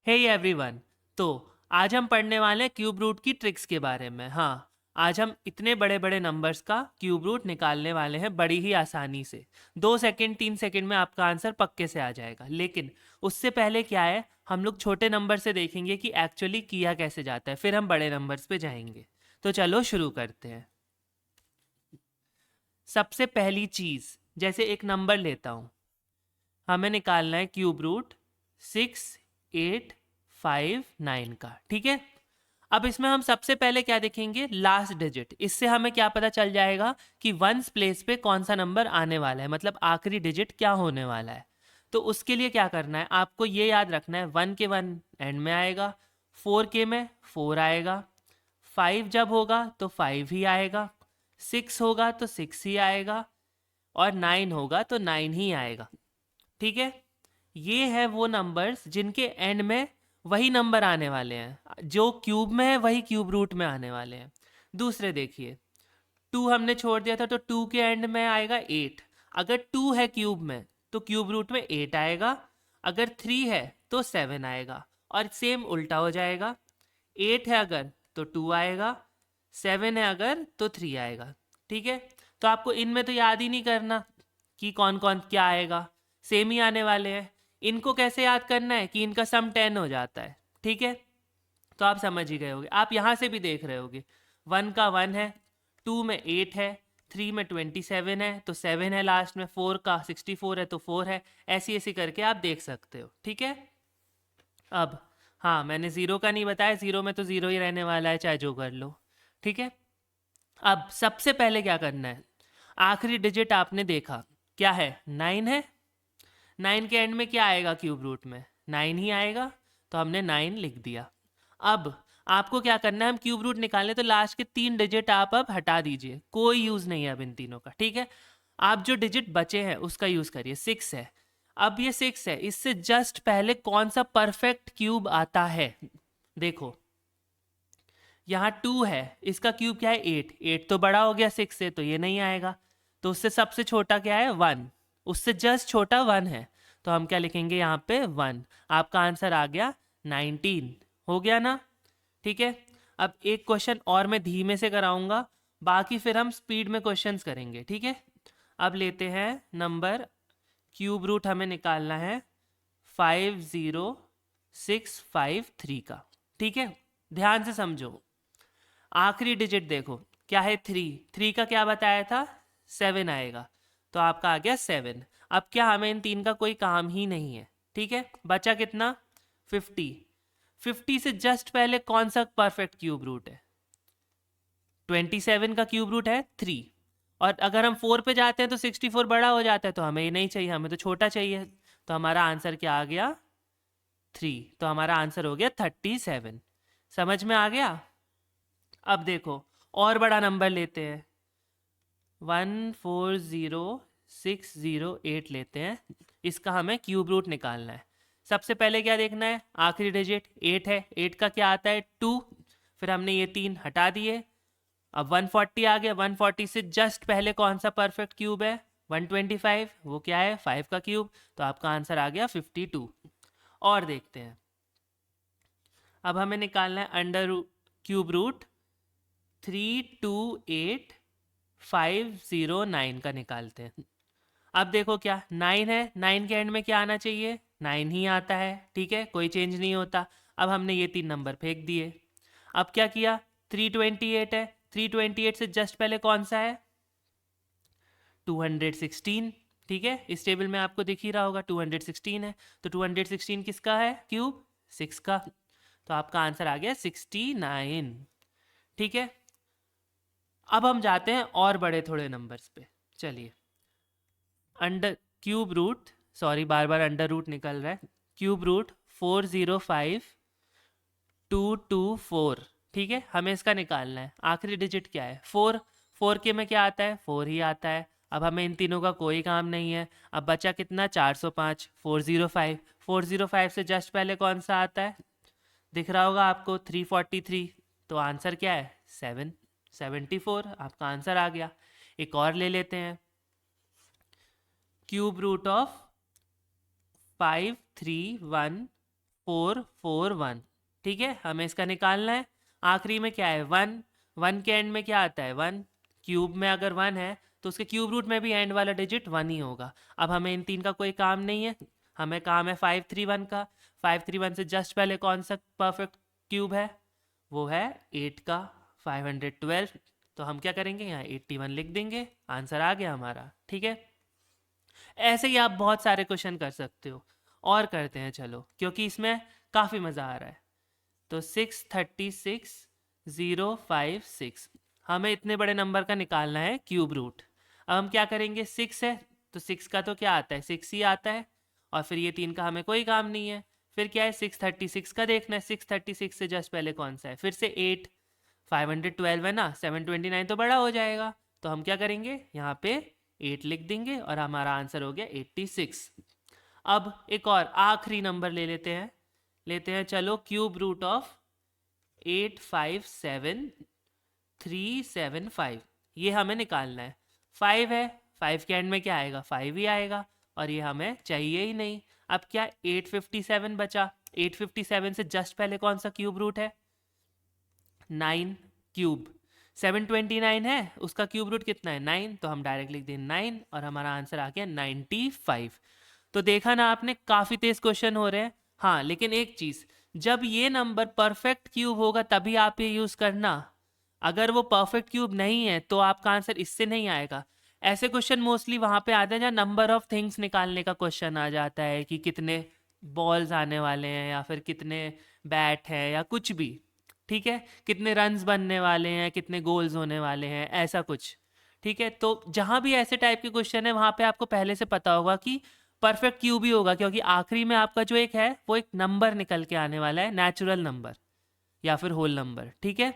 Hey everyone. तो आज हम पढ़ने वाले हैं क्यूब रूट की ट्रिक्स के बारे में। हाँ, आज हम इतने बड़े बड़े नंबर्स का क्यूब रूट निकालने वाले हैं बड़ी ही आसानी से। 2 सेकंड 3 सेकंड में आपका आंसर पक्के से आ जाएगा। लेकिन उससे पहले क्या है, हम लोग छोटे नंबर से देखेंगे कि एक्चुअली किया कैसे जाता है, फिर हम बड़े नंबर्स पे जाएंगे। तो चलो शुरू करते हैं। सबसे पहली चीज़, जैसे एक नंबर लेता हूँ, हमें निकालना है क्यूब रूट 6859 का। ठीक है, अब इसमें हम सबसे पहले क्या देखेंगे, लास्ट डिजिट। इससे हमें क्या पता चल जाएगा कि वंस प्लेस पे कौन सा नंबर आने वाला है, मतलब आखिरी डिजिट क्या होने वाला है। तो उसके लिए क्या करना है, आपको ये याद रखना है, 1 के 1 एंड में आएगा, 4 के में 4 आएगा, 5 जब होगा तो 5 ही आएगा, 6 होगा तो 6 ही आएगा, और 9 होगा तो 9 ही आएगा। ठीक है, ये है वो नंबर्स जिनके एंड में वही नंबर आने वाले हैं, जो क्यूब में है वही क्यूब रूट में आने वाले हैं। दूसरे देखिए, 2 हमने छोड़ दिया था तो 2 के एंड में आएगा 8। अगर 2 है क्यूब में तो क्यूब रूट में 8 आएगा, अगर 3 है तो 7 आएगा, और सेम उल्टा हो जाएगा। 8 है अगर तो 2 आएगा, 7 है अगर तो 3 आएगा। ठीक है, तो आपको इनमें तो याद ही नहीं करना कि कौन कौन क्या आएगा, सेम ही आने वाले हैं। इनको कैसे याद करना है कि इनका सम 10 हो जाता है। ठीक है, तो आप समझ ही गए होगे। आप यहाँ से भी देख रहे होगे, 1 का 1 है, 2 में 8 है, 3 में 27 है तो 7 है लास्ट में, 4 का 64 है तो 4 है। ऐसी ऐसी करके आप देख सकते हो। ठीक है, अब हाँ, मैंने ज़ीरो का नहीं बताया, ज़ीरो में तो ज़ीरो ही रहने वाला है चाहे जो कर लो। ठीक है, अब सबसे पहले क्या करना है, आखिरी डिजिट आपने देखा क्या है, 9 है। 9 के एंड में क्या आएगा क्यूब रूट में, 9 ही आएगा, तो हमने 9 लिख दिया। अब आपको क्या करना है, हम क्यूब रूट निकालें तो लास्ट के 3 डिजिट आप अब हटा दीजिए, कोई यूज़ नहीं है अब इन तीनों का। ठीक है, आप जो डिजिट बचे हैं उसका यूज़ करिए। 6 है, अब ये 6 है, इससे जस्ट पहले कौन सा परफेक्ट क्यूब आता है, देखो यहाँ 2 है, इसका क्यूब क्या है, 8। 8 तो बड़ा हो गया 6 से, तो ये नहीं आएगा। तो उससे सबसे छोटा क्या है, 1। उससे जस्ट छोटा 1 है, तो हम क्या लिखेंगे यहाँ पे, 1। आपका आंसर आ गया 19। हो गया ना। ठीक है, अब एक क्वेश्चन और मैं धीमे से कराऊंगा, बाकी फिर हम स्पीड में क्वेश्चंस करेंगे। ठीक है, अब लेते हैं नंबर, क्यूब रूट हमें निकालना है 50653 का। ठीक है, ध्यान से समझो, आखिरी डिजिट देखो क्या है, 3। 3 का क्या बताया था, 7 आएगा, तो आपका आ गया 7। अब क्या, हमें इन तीन का कोई काम ही नहीं है। ठीक है, बचा कितना, 50। 50 से जस्ट पहले कौन सा परफेक्ट क्यूब रूट है, 27 का क्यूब रूट है 3। और अगर हम 4 पे जाते हैं तो 64 बड़ा हो जाता है, तो हमें ये नहीं चाहिए, हमें तो छोटा चाहिए। तो हमारा आंसर क्या आ गया, 3। तो हमारा आंसर हो गया 37। समझ में आ गया। अब देखो, और बड़ा नंबर लेते हैं, 140608 लेते हैं। इसका हमें क्यूब रूट निकालना है। सबसे पहले क्या देखना है, आखिरी डिजिट 8 है, 8 का क्या आता है, 2। फिर हमने ये 3 हटा दिए, अब 140 आ गया। 140 से जस्ट पहले कौन सा परफेक्ट क्यूब है, 125। वो क्या है, 5 का क्यूब, तो आपका आंसर आ गया 52। और देखते हैं, अब हमें निकालना है अंडर क्यूब रूट 328509 का निकालते हैं। अब देखो क्या, 9 है, 9 के एंड में क्या आना चाहिए, 9 ही आता है। ठीक है, कोई चेंज नहीं होता। अब हमने ये 3 नंबर फेंक दिए। अब क्या किया, 328 है, 328 से जस्ट पहले कौन सा है, 216। ठीक है, इस टेबल में आपको दिख ही रहा होगा 216 है, तो 216 किसका है क्यूब, 6 का, तो आपका आंसर आ गया 69। ठीक है, अब हम जाते हैं और बड़े थोड़े नंबर्स पे। चलिए, अंडर क्यूब रूट, सॉरी बार बार अंडर रूट निकल रहा है, क्यूब रूट 405224। ठीक है, हमें इसका निकालना है, आखिरी डिजिट क्या है, 4। 4 के में क्या आता है, 4 ही आता है। अब हमें इन तीनों का कोई काम नहीं है। अब बचा कितना, 405। 405, 405 से जस्ट पहले कौन सा आता है, दिख रहा होगा आपको, 343। तो आंसर क्या है, 74। आपका आंसर आ गया। एक और ले लेते हैं, क्यूब रूट ऑफ 5314 441। ठीक है, हमें इसका निकालना है। आखिरी में क्या है 1, 1 के एंड में क्या आता है 1, क्यूब में अगर 1 है तो उसके क्यूब रूट में भी एंड वाला डिजिट 1 ही होगा। अब हमें इन तीन का कोई काम नहीं है, हमें काम है 531 का। 531 से जस्ट पहले कौन सा परफेक्ट क्यूब है, वो है 8 का 512। तो हम क्या करेंगे यहाँ 81 लिख देंगे, आंसर आ गया हमारा। ठीक है, ऐसे ही आप बहुत सारे क्वेश्चन कर सकते हो। और करते हैं चलो, क्योंकि इसमें काफ़ी मज़ा आ रहा है। तो 636056 हमें इतने बड़े नंबर का निकालना है क्यूब रूट। अब हम क्या करेंगे, 6 है तो 6 का तो क्या आता है 6 ही आता है, और फिर ये 3 का हमें कोई काम नहीं है। फिर क्या है 636 का देखना है, 636 से जस्ट पहले कौन सा है, फिर से 8, 512 है ना, 729 तो बड़ा हो जाएगा। तो हम क्या करेंगे यहाँ पे 8 लिख देंगे और हमारा आंसर हो गया 86। अब एक और आखिरी नंबर लेते हैं चलो, क्यूब रूट ऑफ 857375, ये हमें निकालना है। 5 है, 5 के एंड में क्या आएगा 5 ही आएगा, और ये हमें चाहिए ही नहीं। अब क्या 857 बचा, 857 से जस्ट पहले कौन सा क्यूब रूट है 9 क्यूब। 729 है, उसका क्यूब रूट कितना है 9, तो हम डायरेक्ट लिख दें 9 और हमारा आंसर आ गया 95। तो देखा ना आपने, काफ़ी तेज क्वेश्चन हो रहे हैं। हाँ लेकिन एक चीज़, जब ये नंबर परफेक्ट क्यूब होगा तभी आप ये यूज़ करना। अगर वो परफेक्ट क्यूब नहीं है तो आपका आंसर इससे नहीं आएगा। ऐसे क्वेश्चन मोस्टली वहाँ पे आते हैं जहाँ नंबर ऑफ थिंग्स निकालने का क्वेश्चन आ जाता है, कि कितने बॉल्स आने वाले हैं या फिर कितने बैट हैं या कुछ भी। ठीक है, कितने रन्स बनने वाले हैं, कितने गोल्स होने वाले हैं, ऐसा कुछ। ठीक है, तो जहाँ भी ऐसे टाइप के क्वेश्चन है वहाँ पे आपको पहले से पता होगा कि परफेक्ट क्यूब ही होगा, क्योंकि आखिरी में आपका जो एक है वो एक नंबर निकल के आने वाला है, नेचुरल नंबर या फिर होल नंबर। ठीक है,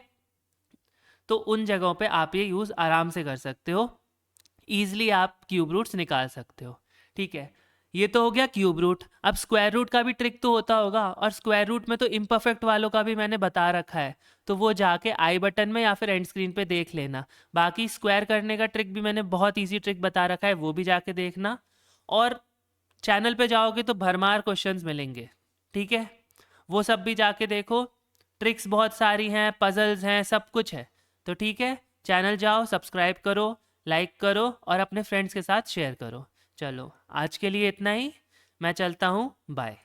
तो उन जगहों पे आप ये यूज़ आराम से कर सकते हो, ईजिली आप क्यूब रूट्स निकाल सकते हो। ठीक है, ये तो हो गया क्यूब रूट। अब स्क्वायर रूट का भी ट्रिक तो होता होगा, और स्क्वायर रूट में तो इम्परफेक्ट वालों का भी मैंने बता रखा है, तो वो जाके आई बटन में या फिर एंड स्क्रीन पे देख लेना। बाकी स्क्वायर करने का ट्रिक भी मैंने बहुत ईजी ट्रिक बता रखा है, वो भी जाके देखना। और चैनल पे जाओगे तो भरमार क्वेश्चंस मिलेंगे। ठीक है, वो सब भी जाके देखो, ट्रिक्स बहुत सारी हैं, पजल्स हैं, सब कुछ है। तो ठीक है, चैनल जाओ, सब्सक्राइब करो, लाइक करो और अपने फ्रेंड्स के साथ शेयर करो। चलो आज के लिए इतना ही, मैं चलता हूँ, बाय।